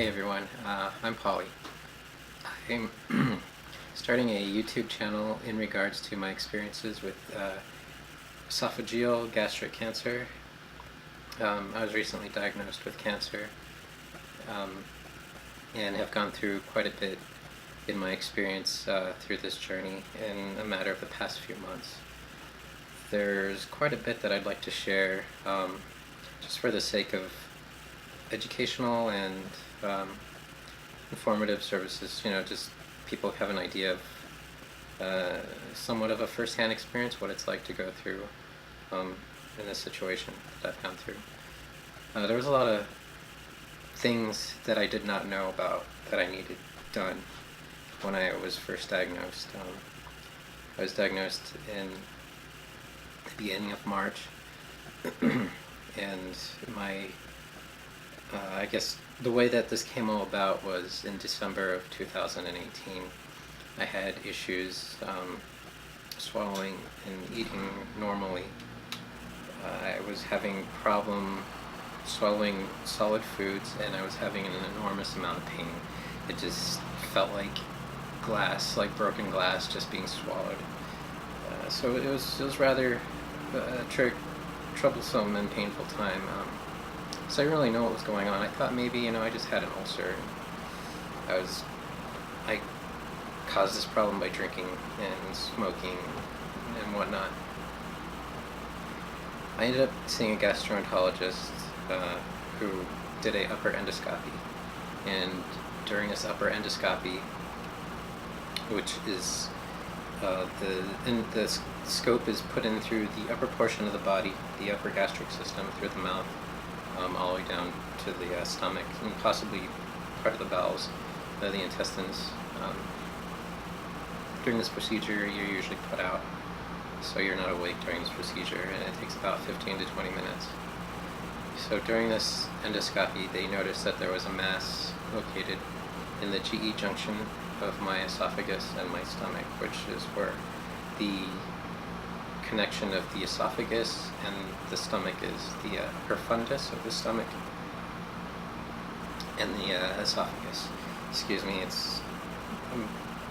Hey everyone, I'm Polly. I'm starting a YouTube channel in regards to my experiences with esophageal gastric cancer. I was recently diagnosed with cancer and have gone through quite a bit in my experience through this journey in a matter of the past few months. There's quite a bit that I'd like to share just for the sake of educational and informative services, just people have an idea of somewhat of a first-hand experience, what it's like to go through in this situation that I've gone through. There was a lot of things that I did not know about that I needed done when I was first diagnosed. I was diagnosed in the beginning of March, and I guess the way that this came all about was in December of 2018. I had issues swallowing and eating normally. I was having problem swallowing solid foods, and I was having an enormous amount of pain. It just felt like glass, like broken glass, just being swallowed. So it was rather troublesome and painful time. So I didn't really know what was going on. I thought maybe, I just had an ulcer. I caused this problem by drinking and smoking and whatnot. I ended up seeing a gastroenterologist who did a upper endoscopy. And during this upper endoscopy, which is the scope is put in through the upper portion of the body, the upper gastric system, through the mouth, all the way down to the stomach, and possibly part of the bowels, the intestines. During this procedure, you're usually put out, so you're not awake during this procedure, and it takes about 15 to 20 minutes. So during this endoscopy, they noticed that there was a mass located in the GE junction of my esophagus and my stomach, which is where the connection of the esophagus and the stomach is the profundus of the stomach and the esophagus. Excuse me, I'm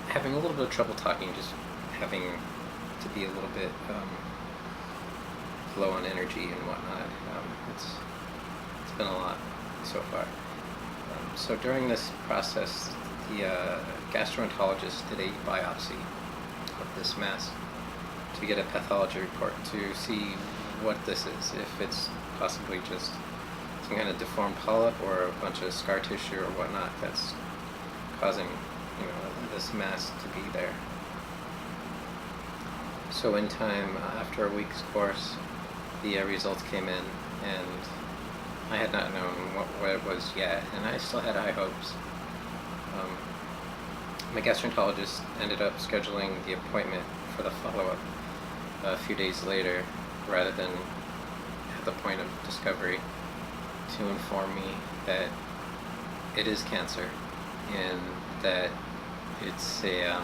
having a little bit of trouble talking, just having to be a little bit low on energy and whatnot. It's been a lot so far. So during this process, the gastroenterologist did a biopsy of this mass to get a pathology report to see what this is, if it's possibly just some kind of deformed polyp or a bunch of scar tissue or whatnot that's causing, this mass to be there. So in time, after a week's course, the results came in, and I had not known what it was yet, and I still had high hopes. My gastroenterologist ended up scheduling the appointment for the follow-up a few days later, rather than at the point of discovery, to inform me that it is cancer and that it's a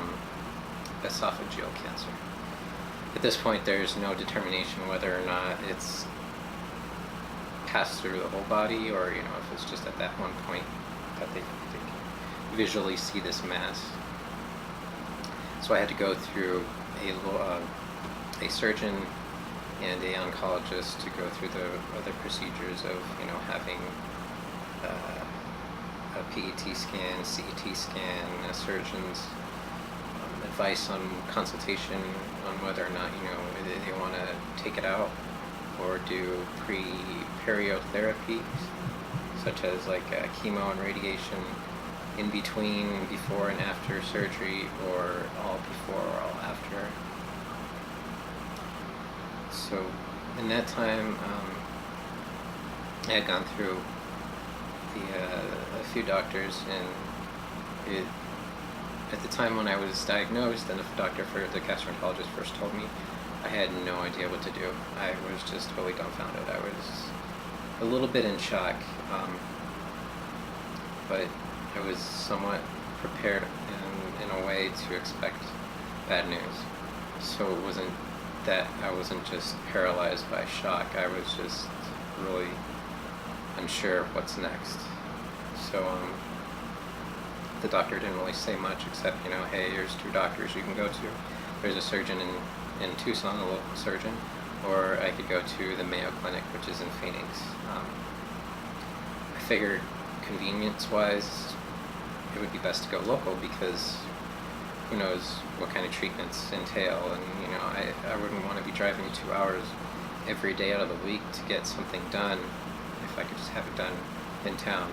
esophageal cancer. At this point, there's no determination whether or not it's passed through the whole body, or if it's just at that one point that they can visually see this mass. So I had to go through a surgeon and a oncologist to go through the other procedures of having a PET scan, CT scan, a surgeon's advice on consultation on whether or not they want to take it out or do perio therapy, such as like chemo and radiation in between, before and after surgery, or all before or all after. So in that time, I had gone through a few doctors, and at the time when I was diagnosed, and the gastroenterologist first told me, I had no idea what to do. I was just totally dumbfounded. I was a little bit in shock, but I was somewhat prepared in a way to expect bad news. So it wasn't that I wasn't just paralyzed by shock, I was just really unsure of what's next. So the doctor didn't really say much except, hey, here's 2 doctors you can go to. There's a surgeon in Tucson, a local surgeon, or I could go to the Mayo Clinic, which is in Phoenix. I figured convenience-wise, it would be best to go local because who knows what kind of treatments entail, and I wouldn't want to be driving 2 hours every day out of the week to get something done if I could just have it done in town.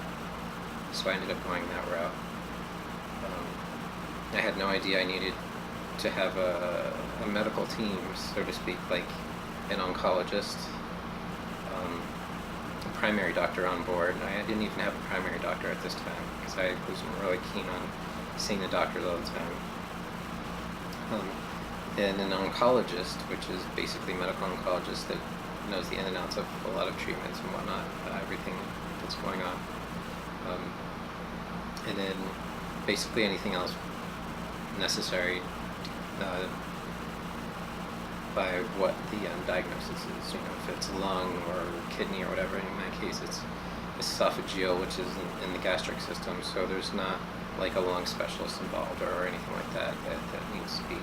So I ended up going that route. I had no idea I needed to have a medical team, so to speak, like an oncologist, a primary doctor on board. I didn't even have a primary doctor at this time because I wasn't really keen on seeing the doctors all the time. And an oncologist, which is basically a medical oncologist that knows the in and outs of a lot of treatments and whatnot, everything that's going on. And then basically anything else necessary by what the diagnosis is. If it's lung or kidney or whatever. In my case, it's esophageal, which is in the gastric system. So there's not like a lung specialist involved or anything like that needs to be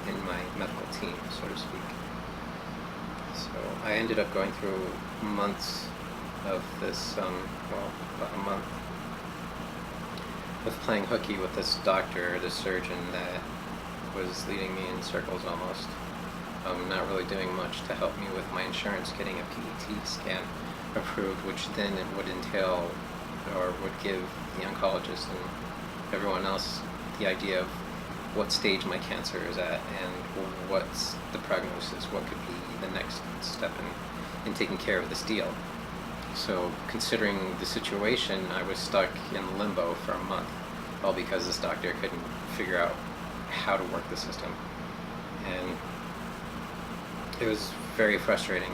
in my medical team, so to speak. So I ended up going through months of this, about a month of playing hooky with this doctor, this surgeon that was leading me in circles almost. Not really doing much to help me with my insurance getting a PET scan approved, which then it would entail or would give the oncologist and everyone else the idea of what stage my cancer is at and what's the prognosis, what could be the next step in taking care of this deal. So considering the situation, I was stuck in limbo for a month, all because this doctor couldn't figure out how to work the system. And it was very frustrating.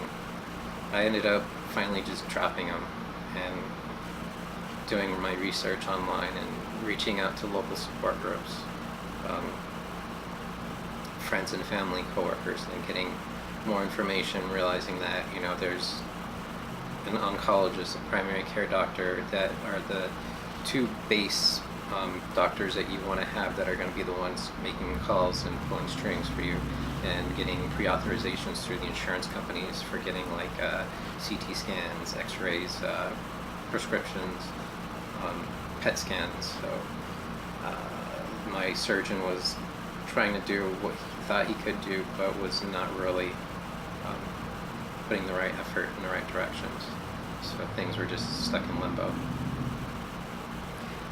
I ended up finally just dropping him and doing my research online and reaching out to local support groups, friends and family, coworkers, and getting more information, realizing that there's an oncologist, a primary care doctor, that are the 2 base doctors that you want to have that are going to be the ones making calls and pulling strings for you and getting pre-authorizations through the insurance companies for getting like CT scans, x-rays, prescriptions, PET scans. So my surgeon was trying to do what he thought he could do, but was not really putting the right effort in the right directions. So things were just stuck in limbo.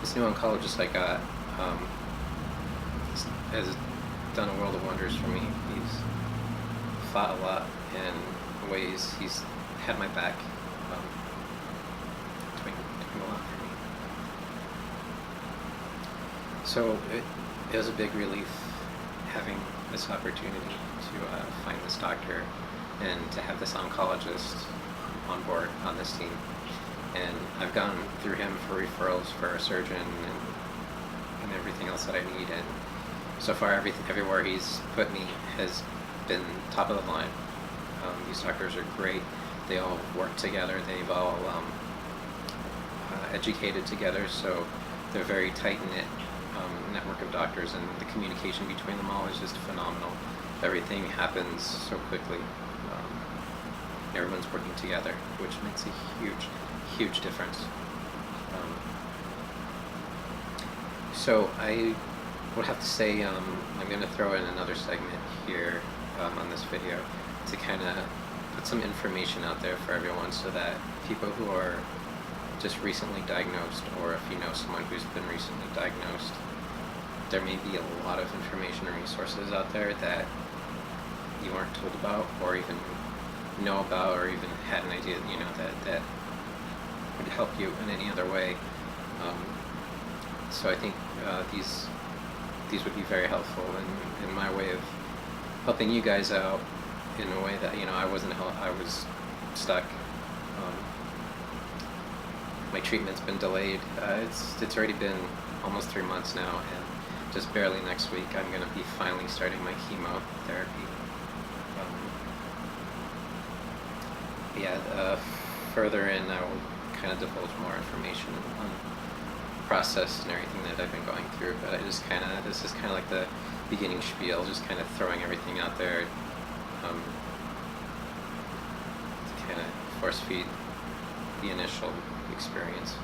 This new oncologist I got has done a world of wonders for me. He's fought a lot in ways. He's had my back, doing a lot for me. So it was a big relief having this opportunity to find this doctor and to have this oncologist on board on this team. And I've gone through him for referrals for a surgeon and everything else that I need. And so far, everywhere he's put me has been top of the line. These doctors are great. They all work together. They've all educated together, so they're a very tight-knit network of doctors, and the communication between them all is just phenomenal. Everything happens so quickly. Everyone's working together, which makes a huge difference. So I would have to say I'm going to throw in another segment here on this video to kind of put some information out there for everyone, so that people who are just recently diagnosed, or if you know someone who's been recently diagnosed, there may be a lot of information and resources out there that you aren't told about, or even know about, or even had an idea that would help you in any other way. So I think these would be very helpful in my way of helping you guys out in a way that I was stuck. My treatment's been delayed. It's already been almost 3 months now, and just barely next week I'm going to be finally starting my chemotherapy. Further in, I will kind of divulge more information on process and everything that I've been going through. But this is kind of like the beginning spiel, just kind of throwing everything out there, to kind of force feed the initial experience.